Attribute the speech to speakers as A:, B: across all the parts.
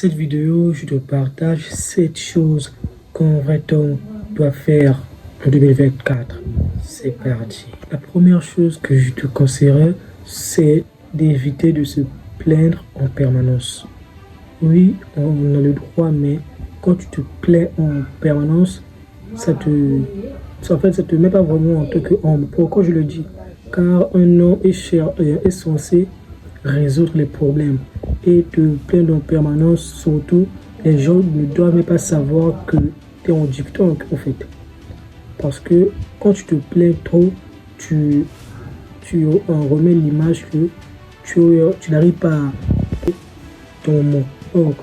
A: Cette vidéo, je te partage 7 choses qu'un vrai homme doit faire en 2024. C'est parti. La première chose que je te conseillerais, c'est d'éviter de se plaindre en permanence. Oui, on a le droit, mais quand tu te plains en permanence, ça te met pas vraiment en tant qu'homme. Pourquoi je le dis? Car un homme est censé résoudre les problèmes. Et te plaindre en permanence, surtout, les gens ne doivent même pas savoir que tu es en dicton en fait. Parce que quand tu te plains trop, tu en remets l'image que tu n'arrives pas à ton mot. Donc,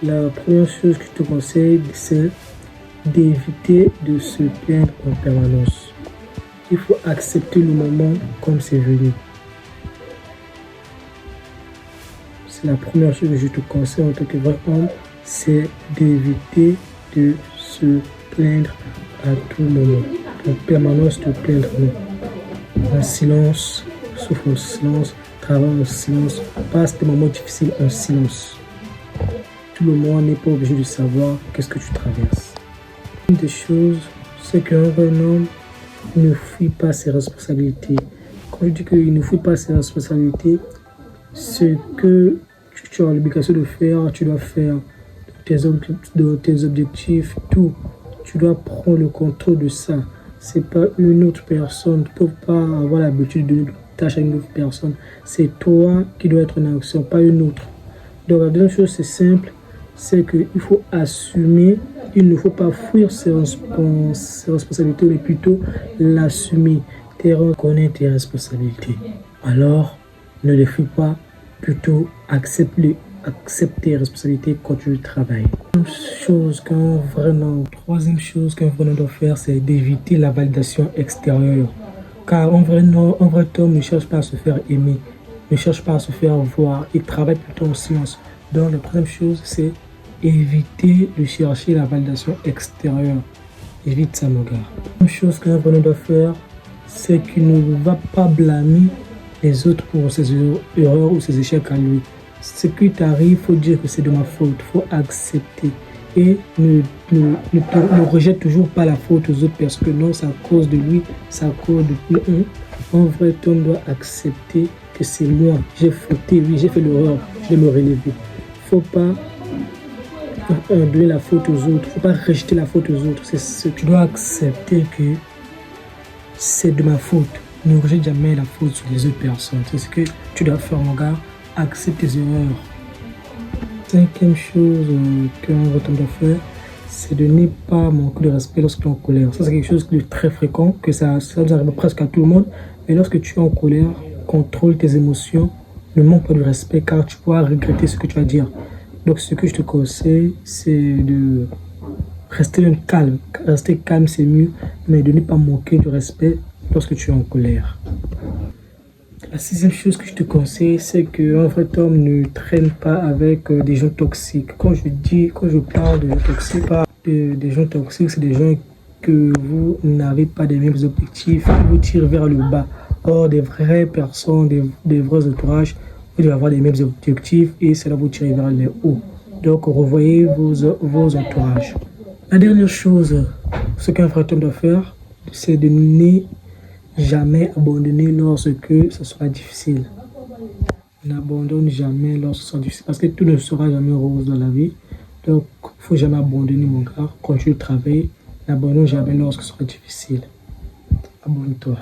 A: la première chose que je te conseille, c'est d'éviter de se plaindre en permanence. Il faut accepter le moment comme c'est venu. C'est la première chose que je te conseille en tant que vrai homme, c'est d'éviter de se plaindre à tout moment. En permanence, te plaindre en silence, souffle en silence, travaille en silence, passe des moments difficiles en silence. Tout le monde n'est pas obligé de savoir qu'est-ce que tu traverses. Une des choses, c'est qu'un vrai homme ne fuit pas ses responsabilités. Quand je dis qu'il ne fuit pas ses responsabilités, ce que tu as l'obligation de faire, tu dois faire de tes objectifs, tout. Tu dois prendre le contrôle de ça. C'est pas une autre personne. Tu ne peux pas avoir l'habitude de donner une tâche à une autre personne. C'est toi qui dois être en action, pas une autre. Donc la deuxième chose, c'est simple, c'est qu'il faut assumer. Il ne faut pas fuir ses responsabilités, mais plutôt l'assumer. Reconnaître tes responsabilités. Alors, ne les fuis pas, plutôt accepte tes responsabilités quand tu travailles. Troisième chose qu'un vrai homme doit faire, c'est d'éviter la validation extérieure. Car un vrai homme ne cherche pas à se faire aimer, ne cherche pas à se faire voir, il travaille plutôt en silence. Donc la troisième chose, c'est éviter de chercher la validation extérieure. Évite ça, mon gars. Une chose qu'un vrai homme doit faire, c'est qu'il ne va pas blâmer les autres pour ses erreurs ou ses échecs à lui. Ce qui t'arrive, il faut dire que c'est de ma faute, il faut accepter. Et ne rejette toujours pas la faute aux autres parce que non, c'est à cause de lui, c'est à cause de lui. Un vrai homme doit accepter que c'est moi, j'ai fauté, oui, j'ai fait l'erreur, je vais me relever. Il ne faut pas donner la faute aux autres, il ne faut pas rejeter la faute aux autres. Tu dois accepter que c'est de ma faute. Ne rejette jamais la faute sur les autres personnes. C'est ce que tu dois faire, mon gars. Accepte tes erreurs. Cinquième chose qu'un vrai homme doit faire, c'est de ne pas manquer de respect lorsque tu es en colère. Ça, c'est quelque chose de très fréquent, que ça nous arrive presque à tout le monde. Mais lorsque tu es en colère, contrôle tes émotions, ne manque pas de respect car tu pourras regretter ce que tu vas dire. Donc, ce que je te conseille, c'est de rester calme. Rester calme, c'est mieux, mais de ne pas manquer de respect lorsque tu es en colère. La sixième chose que je te conseille, c'est qu'un vrai homme ne traîne pas avec des gens toxiques. Quand je parle de toxiques, des gens toxiques, c'est des gens que vous n'avez pas les mêmes objectifs, qui vous tirent vers le bas. Or, des vraies personnes, des vrais entourages, vous devez avoir les mêmes objectifs et cela vous tire vers le haut. Donc, revoyez vos entourages. La dernière chose, ce qu'un vrai homme doit faire, c'est de ne jamais abandonner lorsque ce sera difficile. N'abandonne jamais lorsque ce sera difficile parce que tout ne sera jamais rose dans la vie. Donc, il ne faut jamais abandonner, mon gars. Continue de travailler. N'abandonne jamais lorsque ce sera difficile. Abonne-toi.